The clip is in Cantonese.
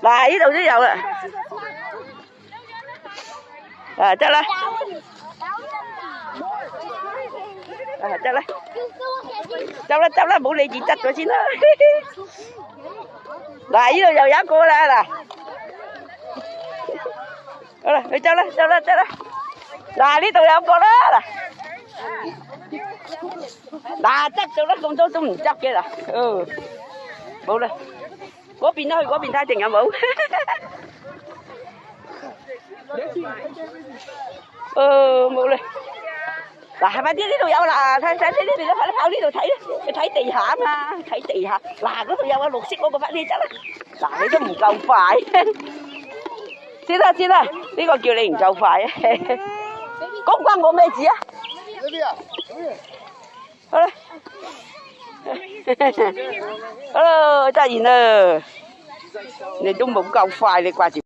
嗱，呢度都有啦。啊，得啦。啊，得啦。執啦執啦，唔好理住執咗先啦。嗱，呢度又有一個啦，嗱。好啦，去執啦，執啦，執啦。嗱，呢度有個啦，嗱。嗱，執咗啦，咁多都唔執嘅啦。哦，冇啦。嗰邊啦，去嗰邊睇定有冇？冇啦。嗱，係咪啲呢度有啦？睇睇呢邊啦，快啲跑呢度睇啦！你睇地下啊嘛，睇地下。嗱，嗰度有啊，綠色嗰個快啲執啦！嗱，你都唔夠快。先啦先啦，呢個叫你唔夠快啊！關我咩事啊？呢邊啊，好啦。好啦，執完啦。你都冇夠快，你掛住。